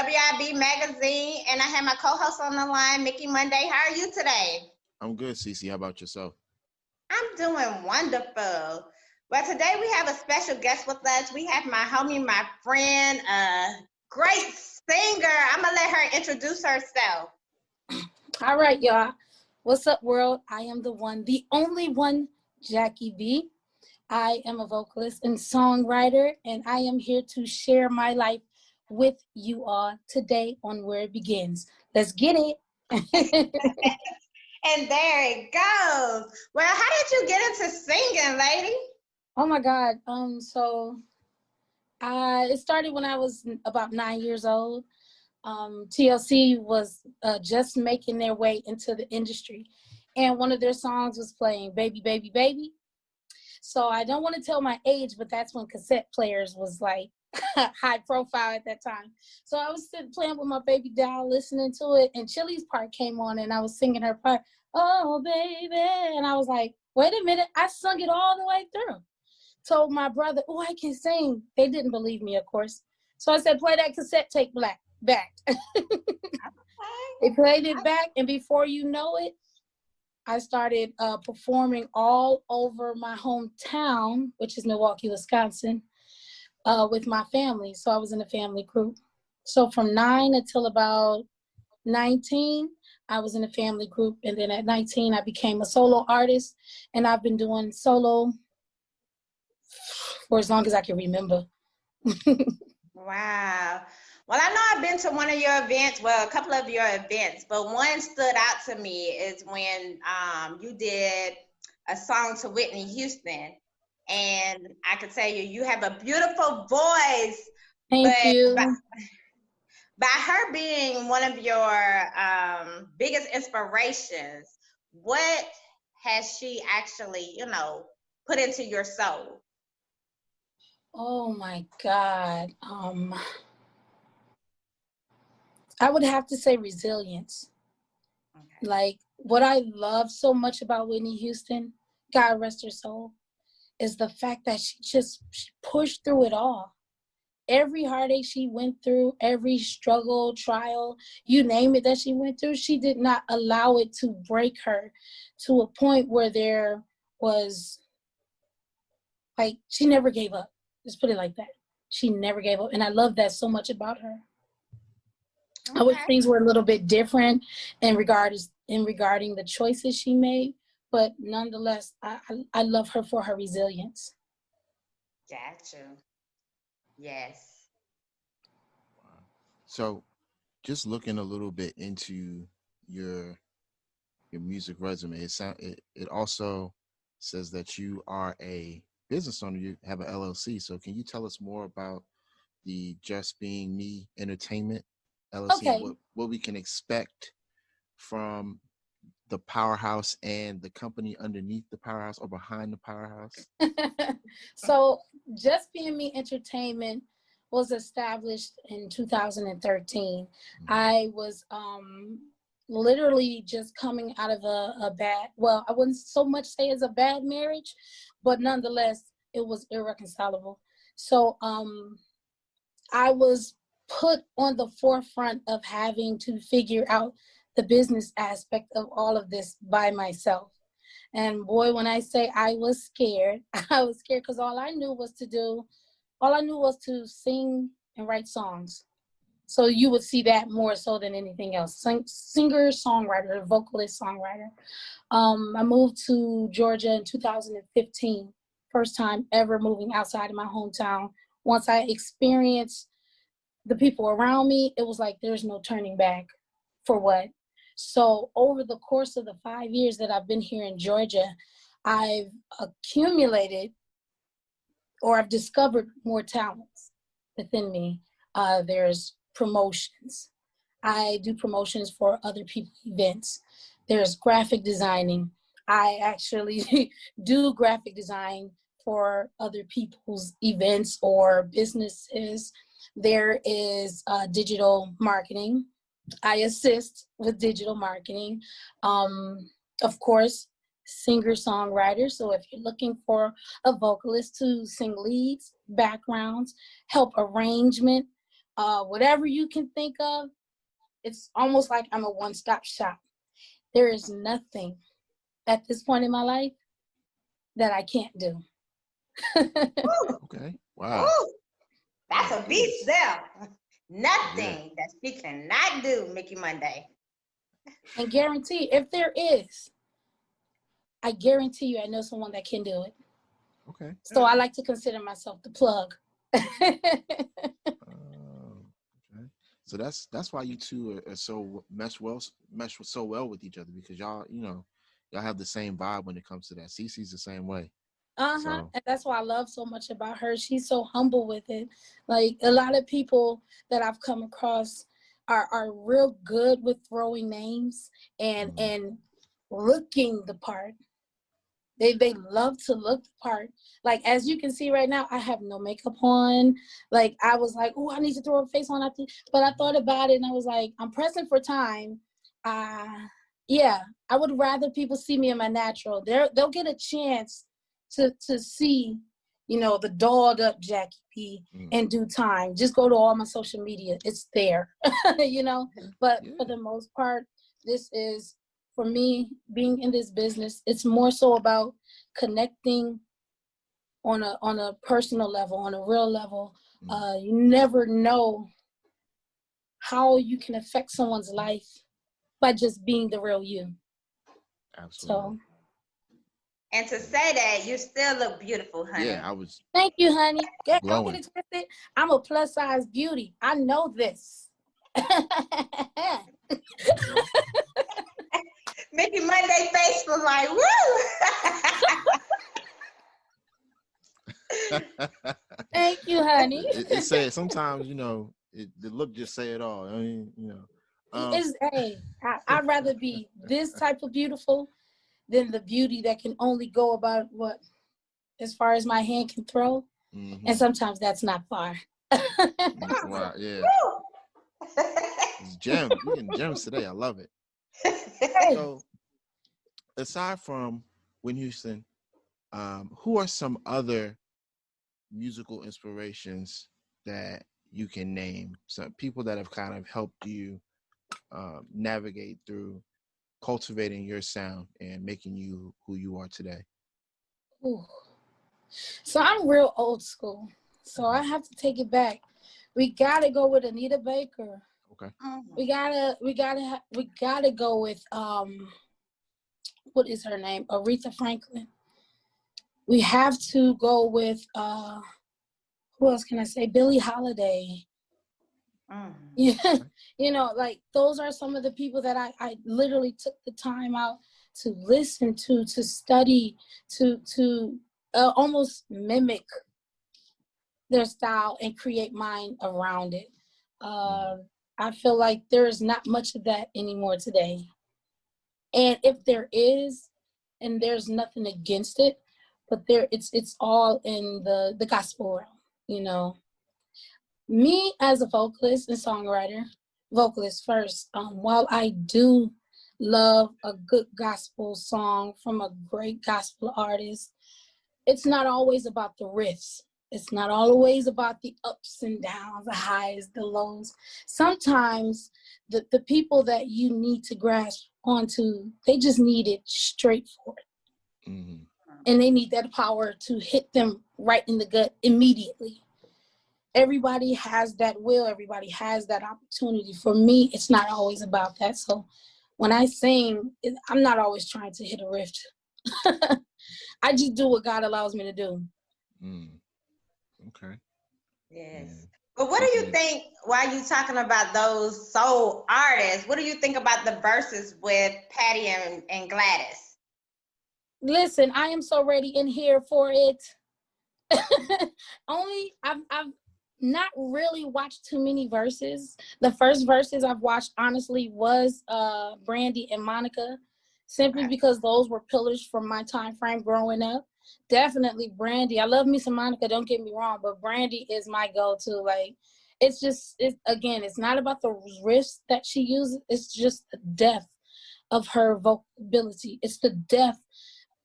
WIB Magazine, and I have my co-host on the line, Mickey Monday. How are you today? I'm good, Cece. How about yourself? I'm doing wonderful. Well, today we have a special guest with us. We have my homie, my friend, great singer. I'm going to let her introduce herself. All right, y'all. What's up, world? I am the one, the only one, Jackie B. I am a vocalist and songwriter, and I am here to share my life with you all today on Where It Begins. Let's get it. And there it goes. Well, how did you get into singing, lady? Oh my God. It started when I was about 9 years old. TLC was just making their way into the industry, and one of their songs was playing Baby, Baby, Baby. So I don't want to tell my age, but that's when cassette players was like high profile at that time. So I was sitting playing with my baby doll, listening to it, and Chili's part came on, and I was singing her part, oh baby, and I was like, wait a minute, I sung it all the way through. Told my brother, oh, I can sing. They didn't believe me, of course. So I said, play that cassette tape back. They played it back, and before you know it, I started performing all over my hometown, which is Milwaukee, Wisconsin, with my family. So I was in a family group. So from 9 until about 19, I was in a family group. And then at 19, I became a solo artist. And I've been doing solo for as long as I can remember. Wow. Well, I know I've been to one of your events, well, a couple of your events, but one stood out to me is when you did a song to Whitney Houston. And I could tell you, you have a beautiful voice. Thank you. By her being one of your biggest inspirations, what has she actually, put into your soul? Oh my God. I would have to say resilience. Okay. Like what I love so much about Whitney Houston, God rest her soul, is the fact that she pushed through it all. Every heartache she went through, every struggle, trial, you name it that she went through, she did not allow it to break her to a point where there was, like, she never gave up. Just put it like that. She never gave up. And I love that so much about her. Okay. I wish things were a little bit different in regarding the choices she made, but nonetheless, I love her for her resilience. Gotcha. Yes. Wow. So just looking a little bit into your music resume, it also says that you are a business owner. You have an LLC. So can you tell us more about the Just Being Me Entertainment LLC? Okay. What we can expect from the Powerhouse and the company underneath the Powerhouse or behind the Powerhouse? So Just Being Me Entertainment was established in 2013. Mm-hmm. I was literally just coming out of a bad, well, I wouldn't so much say it's a bad marriage, but nonetheless, it was irreconcilable. So I was put on the forefront of having to figure out the business aspect of all of this by myself. And boy, when I say I was scared, I was scared because all I knew was to sing and write songs. So you would see that more so than anything else. Singer, songwriter, vocalist, songwriter. I moved to Georgia in 2015. First time ever moving outside of my hometown. Once I experienced the people around me, it was like there's no turning back. For what? So over the course of the 5 years that I've been here in Georgia, I've accumulated or I've discovered more talents within me. There's promotions. I do promotions for other people's events. There's graphic designing. I actually do graphic design for other people's events or businesses. There is digital marketing. I assist with digital marketing. Of course, singer-songwriter. So if you're looking for a vocalist to sing leads, backgrounds, help arrangement, whatever you can think of. It's almost like I'm a one-stop shop. There is nothing at this point in my life that I can't do. Okay. Wow. Ooh, that's a beast there. Yeah. Nothing that she cannot do, Mickey Monday. And guarantee, if there is, I guarantee you I know someone that can do it. Okay. So I like to consider myself the plug. Okay. So that's why you two are so mesh so well with each other, because y'all, y'all have the same vibe when it comes to that. Cece's the same way. So And that's why I love so much about her. She's so humble with it. Like, a lot of people that I've come across are real good with throwing names and looking the part. They love to look the part. Like, as you can see right now, I have no makeup on. Like, I was like, oh, I need to throw a face on. But I thought about it and I was like, I'm pressing for time. Yeah, I would rather people see me in my natural. They'll get a chance to see, the dolled up Jackie P in due time. Just go to all my social media. It's there, But for the most part, this is, for me, being in this business, it's more so about connecting on a personal level, on a real level. You never know how you can affect someone's life by just being the real you. Absolutely. So, and to say that, you still look beautiful, honey. Yeah, I was. Thank you, honey. Don't Glowing. get it twisted. I'm a plus size beauty. I know this. Mickey Monday face was like, woo! Thank you, honey. It said sometimes, the look just say it all. I mean, I'd rather be this type of beautiful than the beauty that can only go about as far as my hand can throw. And sometimes that's not far. Wow, yeah. It's gems. We're getting gems today. I love it. So, aside from Whitney Houston, who are some other musical inspirations that you can name? Some people that have kind of helped you navigate through cultivating your sound and making you who you are today. Ooh. So I'm real old school. So I have to take it back. We gotta go with Anita Baker. Okay. We gotta go with what is her name? Aretha Franklin. We have to go with who else can I say? Billie Holiday. Yeah, like, those are some of the people that I literally took the time out to listen to study, to almost mimic their style and create mine around it. I feel like there is not much of that anymore today. And if there is, and there's nothing against it, but it's all in the gospel realm, Me as a vocalist and songwriter, vocalist first, while I do love a good gospel song from a great gospel artist, it's not always about the riffs. It's not always about the ups and downs, the highs, the lows. Sometimes the people that you need to grasp onto, they just need it straightforward. And they need that power to hit them right in the gut immediately. Everybody has that will. Everybody has that opportunity. For me, it's not always about that. So when I sing, I'm not always trying to hit a riff. I just do what God allows me to do. Okay. Yes. Yeah. But what do you think, while you talking about those soul artists, what do you think about the verses with Patty and Gladys? Listen, I am so ready in here for it. I've not really watched too many verses. The first verses I've watched, honestly, was Brandy and Monica, simply because those were pillars from my time frame growing up. Definitely Brandy. I love me some Monica, don't get me wrong, but Brandy is my go-to. Like, it's not about the riffs that she uses. It's just the depth of her vocal ability. It's the depth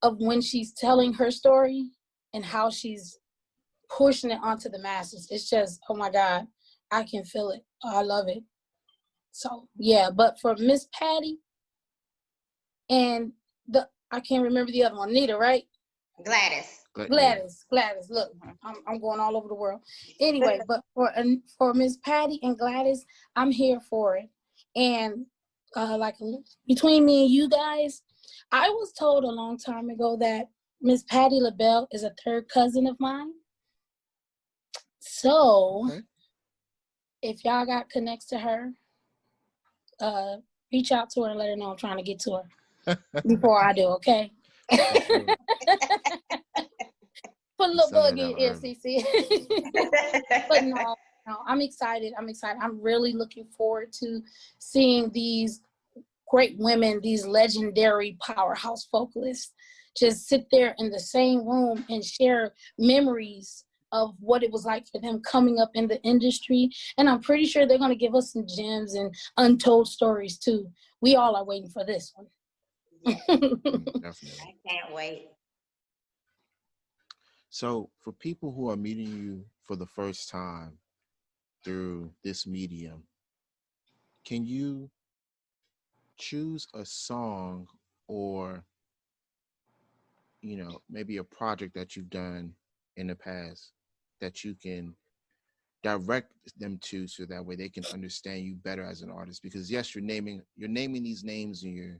of when she's telling her story and how she's pushing it onto the masses. It's just, oh my God. I can feel it. I love it. So yeah, but for Miss Patty and I can't remember the other one, Nita, right? Gladys. Gladys. Look, I'm going all over the world. Anyway, but for Miss Patty and Gladys, I'm here for it. And like between me and you guys, I was told a long time ago that Miss Patty LaBelle is a third cousin of mine. So Okay. if y'all got connects to her, reach out to her and let her know I'm trying to get to her before I do, okay? Sure. Put a little Sound bug like in I've your ear, heard it. CC. But no, I'm excited. I'm really looking forward to seeing these great women, these legendary powerhouse vocalists, just sit there in the same room and share memories of what it was like for them coming up in the industry. And I'm pretty sure they're going to give us some gems and untold stories too. We all are waiting for this one. Yes, Definitely. I can't wait. So, for people who are meeting you for the first time through this medium, can you choose a song or, maybe a project that you've done in the past that you can direct them to so that way they can understand you better as an artist? Because yes, you're naming these names and you're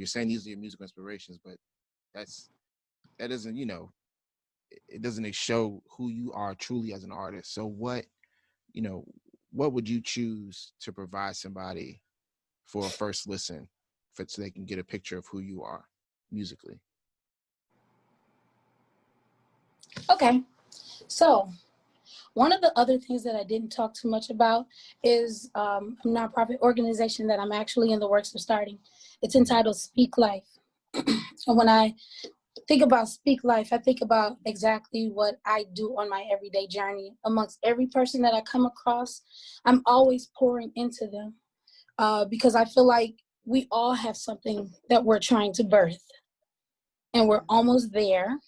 saying these are your musical inspirations, but that doesn't, it doesn't show who you are truly as an artist. So you know, what would you choose to provide somebody for a first listen so they can get a picture of who you are musically? Okay, so one of the other things that I didn't talk too much about is a nonprofit organization that I'm actually in the works of starting. It's entitled Speak Life. And when I think about Speak Life, I think about exactly what I do on my everyday journey. Amongst every person that I come across, I'm always pouring into them because I feel like we all have something that we're trying to birth and we're almost there.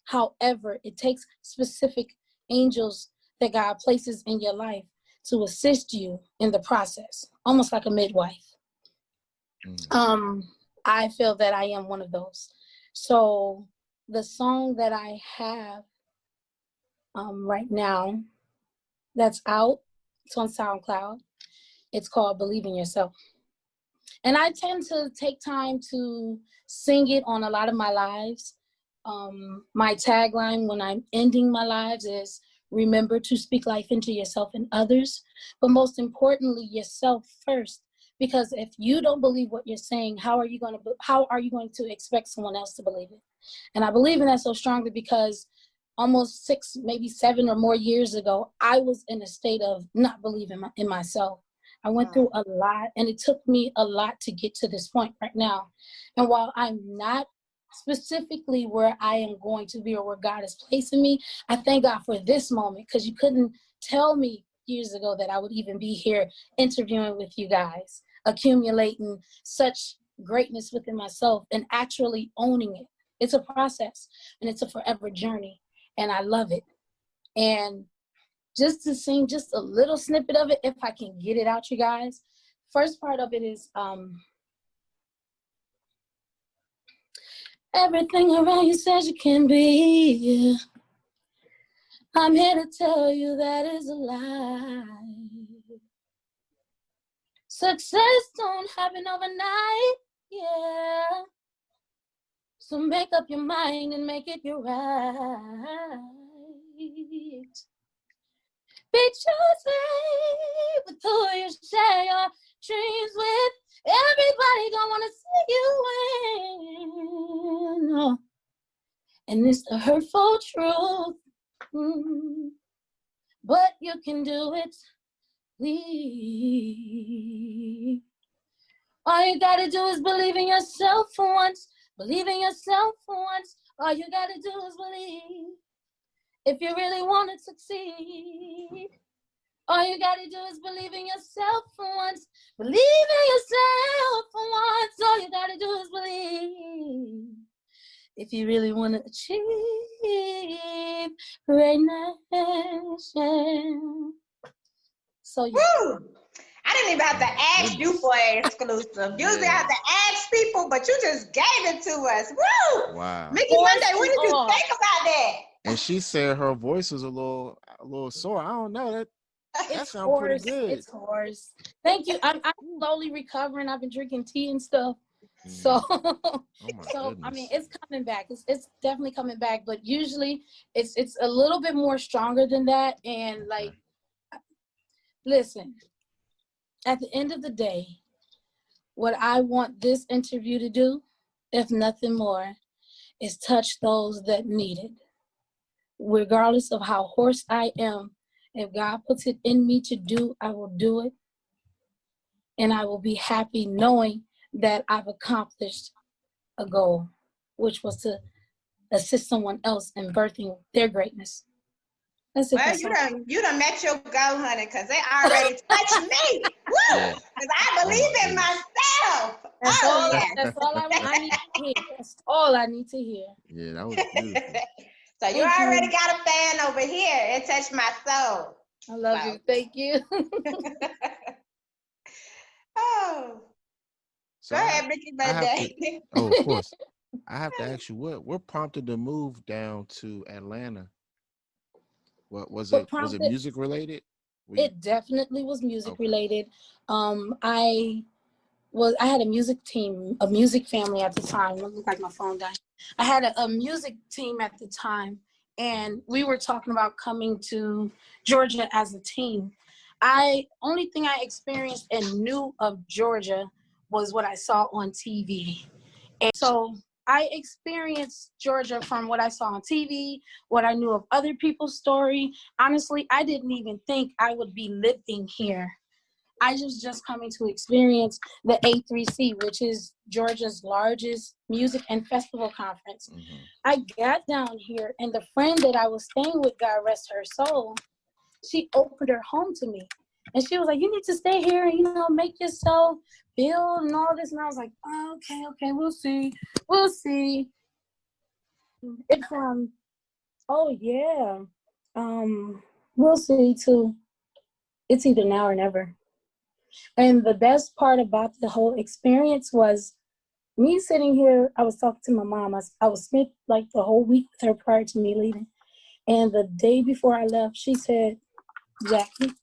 However, it takes specific angels that God places in your life to assist you in the process, almost like a midwife. I feel that I am one of those. So the song that I have right now that's out, it's on SoundCloud. It's called Believe in Yourself. And I tend to take time to sing it on a lot of my lives. My tagline when I'm ending my lives is remember to speak life into yourself and others, but most importantly, yourself first. Because if you don't believe what you're saying, how are you going to expect someone else to believe it? And I believe in that so strongly because almost 6, maybe 7 or more years ago, I was in a state of not believing in myself. I went through a lot, and it took me a lot to get to this point right now. And while I'm not specifically where I am going to be or where God is placing me, I thank God for this moment, because you couldn't tell me years ago that I would even be here interviewing with you guys, accumulating such greatness within myself and actually owning it. It's a process and it's a forever journey, and I love it. And just to sing just a little snippet of it, if I can get it out, you guys. First part of it is everything around you says you can be. I'm here to tell you that is a lie. Success don't happen overnight, yeah. So make up your mind and make it your right. Be choosy with who you share your dreams with. Everybody gonna wanna see you win. Oh. And it's the hurtful truth. But you can do it. All you gotta do is believe in yourself for once. Believe in yourself for once. All you gotta do is believe. If you really want to succeed, all you gotta do is believe in yourself for once. Believe in yourself for once. All you gotta do is believe. If you really want to achieve greatness. So yeah. Woo! I didn't even have to ask you for an exclusive. Usually I have to ask people, but you just gave it to us. Woo! Wow. Mickey Monday, what did you think about that? And she said her voice was a little sore. I don't know. That sounds pretty good. It's hoarse. Thank you. I'm slowly recovering. I've been drinking tea and stuff. So, Oh my so I goodness. mean, it's coming back. It's definitely coming back. But usually, it's a little bit more stronger than that. And like, listen, at the end of the day, what I want this interview to do, if nothing more, is touch those that need it. Regardless of how hoarse I am, if God puts it in me to do, I will do it. And I will be happy knowing that I've accomplished a goal, which was to assist someone else in birthing their greatness. That's it. Well, you done met your goal, honey, because they already touched me. Woo! Because I believe in myself. That's all I need to hear. That's all I need to hear. Yeah, that was beautiful. So you already got a fan over here. It touched my soul. I love you. Thank you. Oh. So go ahead, Mickey Monday. Oh, of course. I have to ask you, what prompted the move down to Atlanta? What was it? Was it music related? It definitely was music related. I had a music team, a music family at the time. It looked like my phone died. I had a music team at the time, and we were talking about coming to Georgia as a team. Only thing I experienced and knew of Georgia was what I saw on TV. And so I experienced Georgia from what I saw on TV, what I knew of other people's story. Honestly, I didn't even think I would be living here. I was just coming to experience the A3C, which is Georgia's largest music and festival conference. Mm-hmm. I got down here, and the friend that I was staying with, God rest her soul, she opened her home to me. And she was like, you need to stay here and, make yourself build and all this. And I was like, oh, okay, we'll see. It's, oh, yeah. We'll see, too. It's either now or never. And the best part about the whole experience was me sitting here. I was talking to my mom. I was spent like the whole week with her prior to me leaving. And the day before I left, she said, Jackie,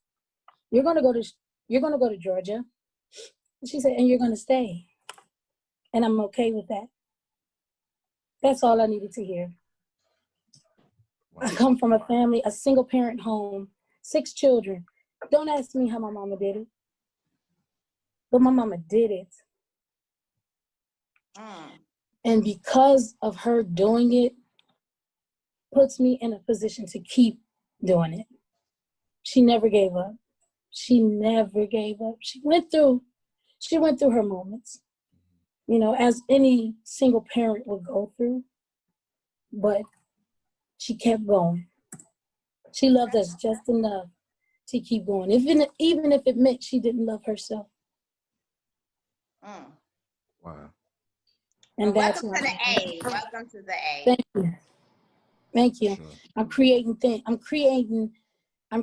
you're gonna go to Georgia. She said, and you're gonna stay. And I'm okay with that. That's all I needed to hear. Wow. I come from a family, a single parent home, 6 children. Don't ask me how my mama did it. But my mama did it. And because of her doing it, puts me in a position to keep doing it. She never gave up. She went through her moments, as any single parent would go through, but she kept going. She loved us just enough to keep going, even if it meant she didn't love herself. Wow. And welcome to the A. Welcome to the A. Thank you. Sure. I'm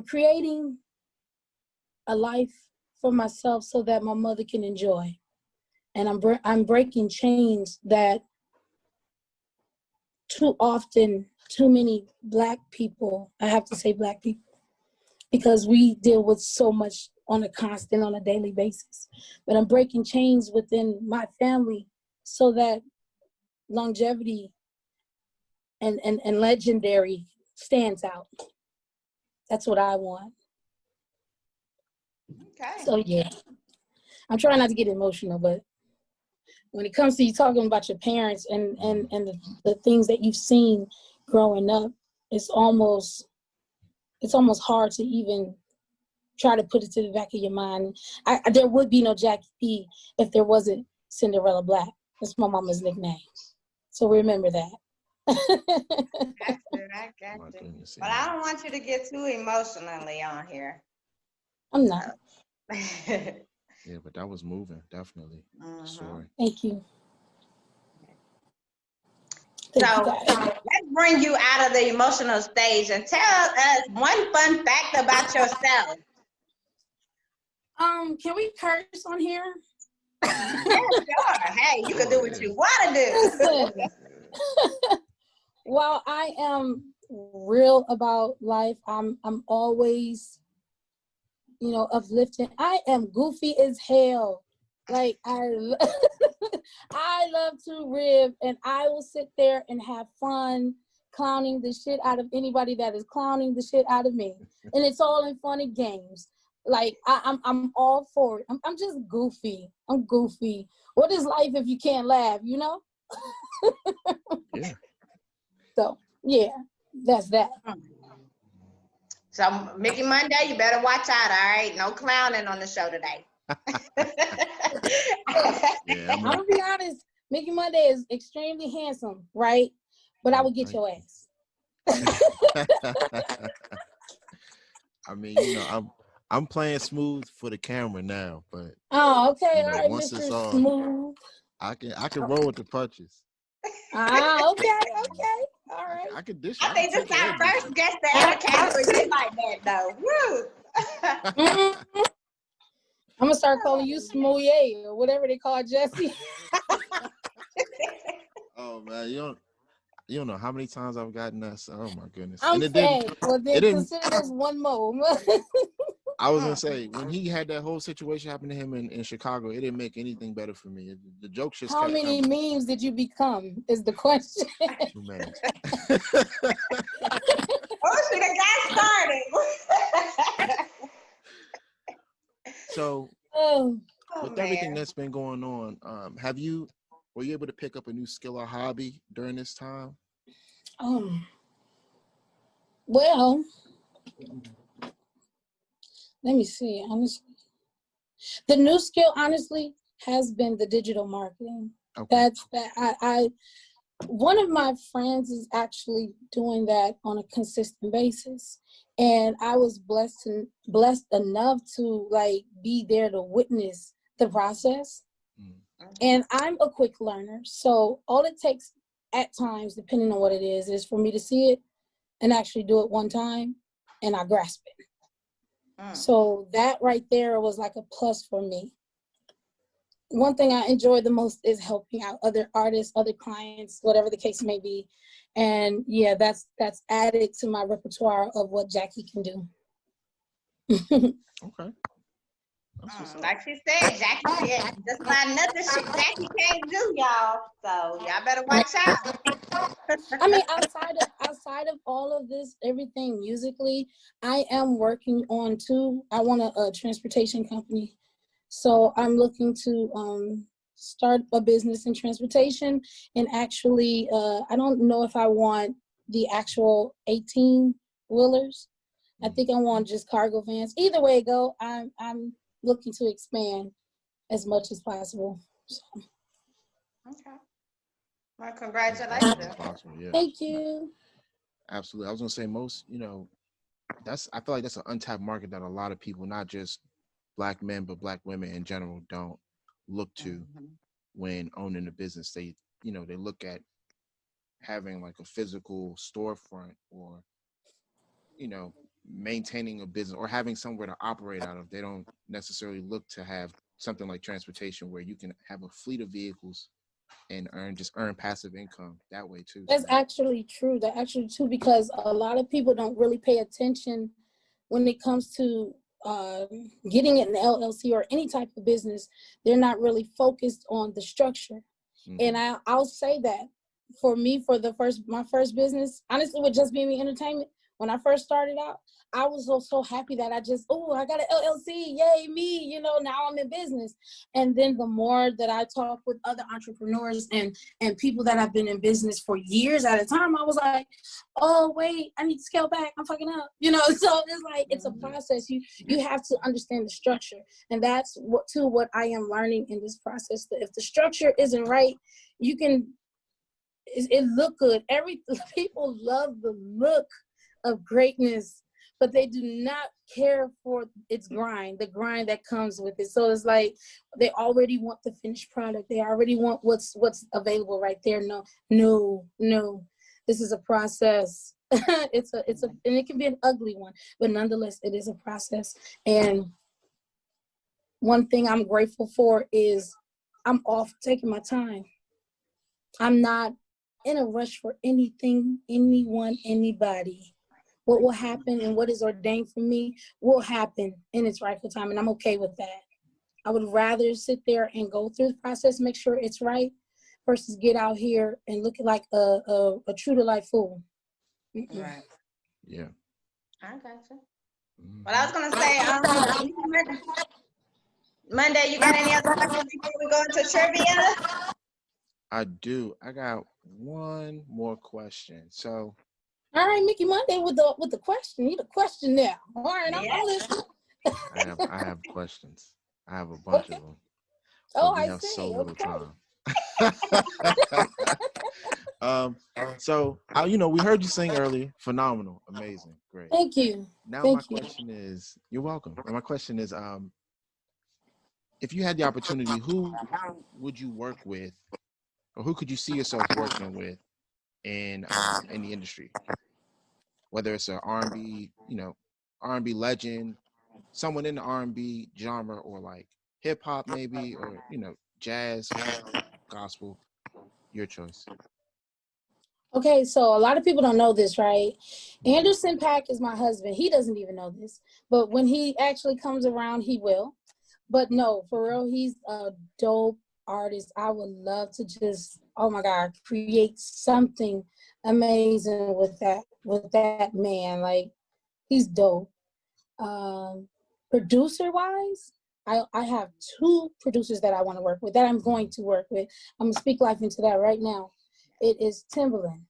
creating a life for myself so that my mother can enjoy. And I'm breaking chains that too often, too many Black people, I have to say Black people, because we deal with so much on a daily basis. But I'm breaking chains within my family so that longevity and legendary stands out. That's what I want. Okay. So yeah, I'm trying not to get emotional, but when it comes to you talking about your parents and the things that you've seen growing up, it's almost hard to even try to put it to the back of your mind. There would be no Jackie E if there wasn't Cinderella Black. That's my mama's nickname. So remember that. I got you. But I don't want you to get too emotionally on here. I'm not. Yeah, but that was moving, definitely. Story. Thank you. So let's bring you out of the emotional stage and tell us one fun fact about yourself. Can we curse on here? Yeah, sure. Hey, you can do what you want to do. Listen, while I am real about life, I'm always, you know, uplifting. I am goofy as hell. Like I love to rib, and I will sit there and have fun clowning the shit out of anybody that is clowning the shit out of me, and it's all in funny games. Like I'm all for it. I'm just goofy. I'm goofy. What is life if you can't laugh? You know. Yeah. So yeah, that's that. So Mickey Monday, you better watch out, all right? No clowning on the show today. Yeah, I'm gonna be honest. Mickey Monday is extremely handsome, right? But I would get your ass. I mean, you know, I'm playing smooth for the camera now, but Oh, okay, you know, all right, once it's Mr. on, Smooth. I can roll with the punches. Okay, all right. I can dish. I I can think this take is care our of first guest to ever came with you like that, though. Woo! I'm gonna start calling you Smoothie or whatever they call Jesse. Oh man, you don't know how many times I've gotten that. Oh my goodness. I'm And it saying, didn't. well, It then didn't. consider this one more. I was gonna say when he had that whole situation happen to him in Chicago, it didn't make anything better for me. The jokes just How kept many coming. memes did you become? Is the question. Too many. Oh, she done got started. So Oh, with man. everything that's been going on, were you able to pick up a new skill or hobby during this time? well, let me see. Honestly, the new skill, honestly, has been the digital marketing. Okay. I one of my friends is actually doing that on a consistent basis, and I was blessed enough to like be there to witness the process. And I'm a quick learner, so all it takes at times, depending on what it is for me to see it and actually do it one time, and I grasp it. So that right there was like a plus for me. One thing I enjoy the most is helping out other artists, other clients, whatever the case may be. And yeah, that's added to my repertoire of what Jackie can do. Okay. Like she said, Jackie said, just about nothing shit Jackie can't do, y'all. So y'all better watch out. I mean, outside of all of this, everything musically, I am working on too. I want a transportation company. So I'm looking to start a business in transportation, and actually, I don't know if I want the actual 18 wheelers. I think I want just cargo vans. Either way it go, I'm looking to expand as much as possible. So. Okay. Well, congratulations. Possible, yeah. Thank you. Absolutely. I was gonna say most, I feel like that's an untapped market that a lot of people, not just Black men, but Black women in general, don't look to when owning a business. They look at having like a physical storefront or, maintaining a business or having somewhere to operate out of. They don't necessarily look to have something like transportation where you can have a fleet of vehicles and earn passive income that way too. That's actually true. That's actually true because a lot of people don't really pay attention when it comes to getting an LLC or any type of business. They're not really focused on the structure. And I'll say that for me, my first business, honestly, with Just Being Me Entertainment, when I first started out, I was so happy that I got an LLC, yay me, now I'm in business. And then the more that I talk with other entrepreneurs and people that have been in business for years at a time, I was like, oh wait, I need to scale back, I'm fucking up, so it's like, it's a process. You have to understand the structure. And that's what I am learning in this process, that if the structure isn't right, it look good. People love the look of greatness, but they do not care for its grind, the grind that comes with it. So it's like they already want the finished product. They already want what's available right there. No. This is a process. And it can be an ugly one, but nonetheless, it is a process. And one thing I'm grateful for is I'm off taking my time. I'm not in a rush for anything, anyone, anybody. What will happen and what is ordained for me will happen in its rightful time, and I'm okay with that. I would rather sit there and go through the process, make sure it's right, versus get out here and look like a true to life fool. Right. Yeah. I got you. Mhm. Well, I was gonna say, Monday, you got any other questions before we go into trivia? I do. I got one more question. So All right, Mickey Monday with the question. Need a question now. All right, Yeah. I'm listening. I have questions. I have a bunch Okay. of them, Oh, but we I have so see. little Okay. time. So we heard you sing earlier. Phenomenal, amazing, great. Thank you. Now my Thank you. question is, you're welcome. And my question is, if you had the opportunity, who would you work with, or who could you see yourself working with in the industry? Whether it's an R&B, R&B legend, someone in the R&B genre, or like hip hop maybe, or jazz, gospel, your choice. Okay, so a lot of people don't know this, right? Anderson .Paak is my husband. He doesn't even know this, but when he actually comes around, he will. But no, for real, he's a dope artist. I would love to just, oh my God, create something amazing with that man. Like, he's dope. Producer wise, I have two producers that I want to work with, that I'm going to work with. I'm gonna speak life into that right now. It is Timbaland.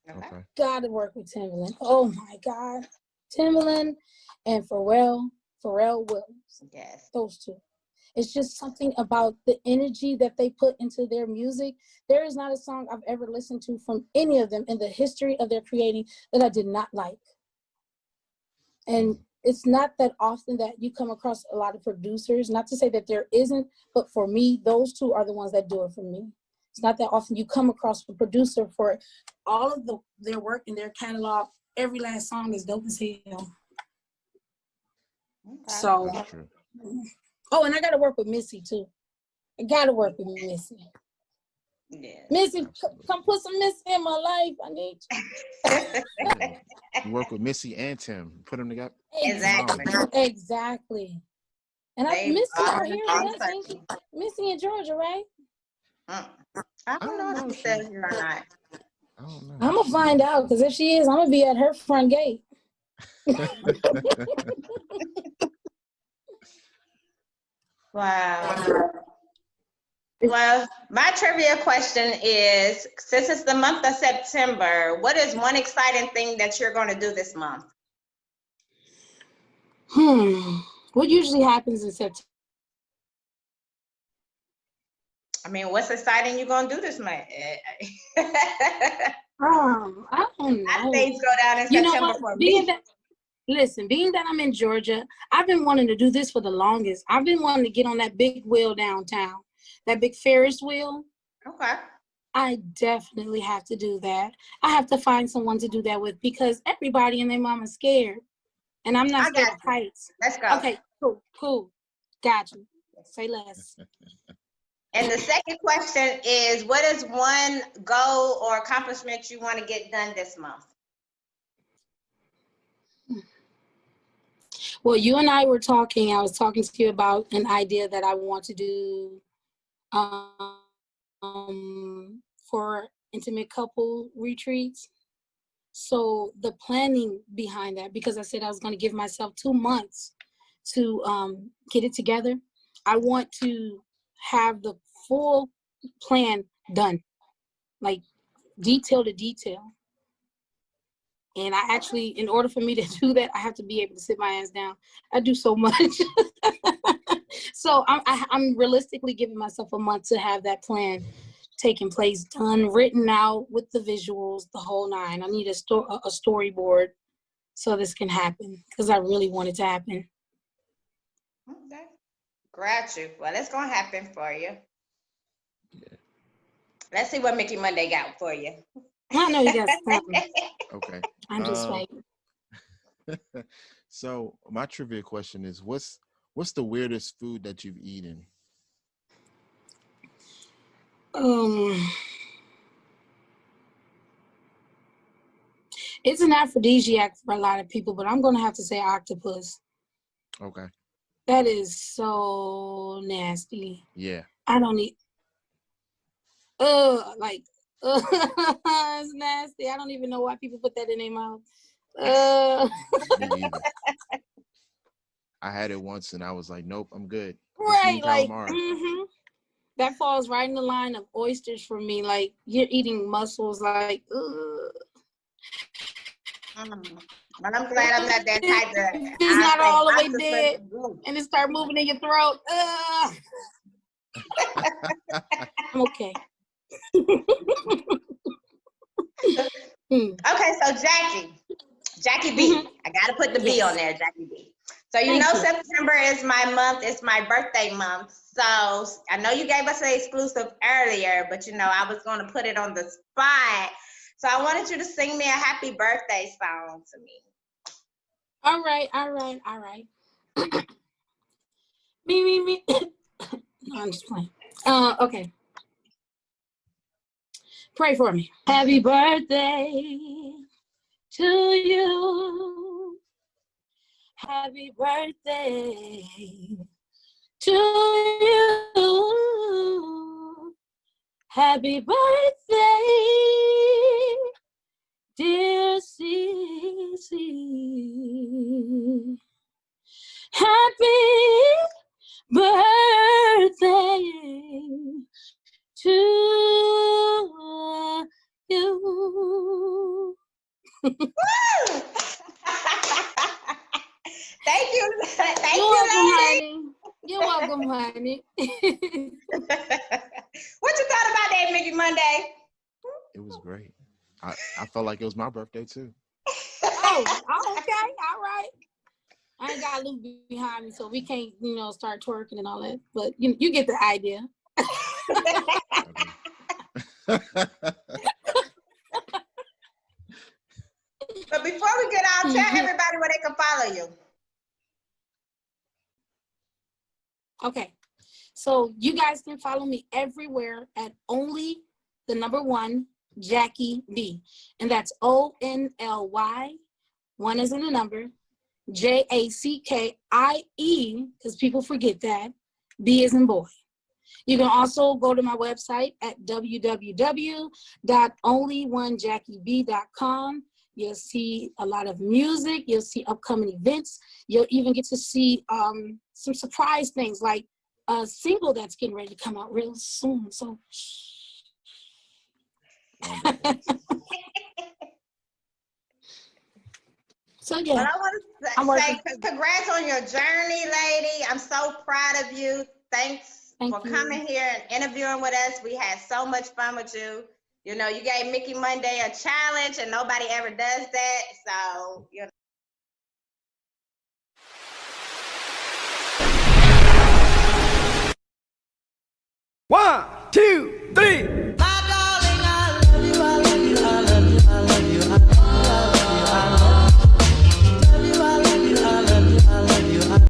Okay. Gotta work with Timbaland. Oh my God. Timbaland and Pharrell Williams. Yes. Those two. It's just something about the energy that they put into their music. There is not a song I've ever listened to from any of them in the history of their creating that I did not like. And it's not that often that you come across a lot of producers, not to say that there isn't, but for me, those two are the ones that do it for me. It's not that often you come across a producer for all of their work in their catalog. Every last song is dope as hell. Okay. So, That's true. oh, and I got to work with Missy too. I got to work with Missy. Yeah. Missy, Absolutely. come put some Missy in my life. I need you. Yeah. You work with Missy and Tim. Put them together. Exactly. Exactly. And They Missy all out in the here same with us, ain't she? circle. Missy in Georgia, right? I don't know if she says here or not. I don't know. I'm gonna find out, because if she is, I'm gonna be at her front gate. Wow. Well, my trivia question is, since it's the month of September, what is one exciting thing that you're going to do this month? What usually happens in September? I mean, what's exciting you're going to do this month? I don't know. Things go down in You know September what? for Being me. that I'm in Georgia, I've been wanting to do this for the longest. I've been wanting to get on that big wheel downtown, that big Ferris wheel. Okay. I definitely have to do that. I have to find someone to do that with, because everybody and their mama's scared. And I'm not scared of heights. Let's go. Okay, cool. Got you. Say less. And the second question is, what is one goal or accomplishment you want to get done this month? Well, you and I were talking. I was talking to you about an idea that I want to do for intimate couple retreats. So the planning behind that, because I said I was going to give myself 2 months to get it together. I want to have the full plan done, like detail to detail. And I actually, in order for me to do that, I have to be able to sit my ass down. I do so much. So I'm realistically giving myself a month to have that plan taking place, done, written out with the visuals, the whole nine. I need a storyboard so this can happen, because I really want it to happen. Okay. Got you. Well, it's going to happen for you. Yeah. Let's see what Mickey Monday got for you. I know you got something. Okay. I'm just waiting. So my trivia question is, what's What's the weirdest food that you've eaten? It's an aphrodisiac for a lot of people, but I'm gonna have to say octopus. Okay. That is so nasty. Yeah. I don't eat. Like, it's nasty. I don't even know why people put that in their mouth. Me either. I had it once and I was like, nope, I'm good. Right, like, that falls right in the line of oysters for me. Like, you're eating mussels, like, But I'm glad I'm not that type of. It's not all the way dead, and it start moving in your throat. I'm okay. Okay, so Jackie B. I gotta put the B on there, Jackie B. So you know September is my month, it's my birthday month. So I know you gave us an exclusive earlier, but you know, I was gonna put it on the spot. So I wanted you to sing me a happy birthday song to me. All right. me. No, I'm just playing. Okay. Pray for me. Happy birthday to you. Happy birthday to you. Happy birthday, dear Cece. Happy birthday to you. Thank you. You're welcome, honey. You're welcome, honey. What you thought about that, Mickey Monday? It was great. I felt like it was my birthday too. Oh, okay, all right. I ain't got Luke behind me, so we can't, start twerking and all that. But you get the idea. But before we get out, tell everybody where they can follow you. Okay, so you guys can follow me everywhere at only the number 1 Jackie B, and that's ONLY. 1 is in the number, JACKIE, because people forget that. B is in boy. You can also go to my website at www.onlyoneJackieB.com. You'll see a lot of music. You'll see upcoming events. You'll even get to see some surprise things, like a single that's getting ready to come out real soon. So, so yeah. But I want to say congrats on your journey, lady. I'm so proud of you. Thanks for coming here and interviewing with us. We had so much fun with you. You know, you gave Mickey Monday a challenge, and nobody ever does that. So, you know. One, two, three.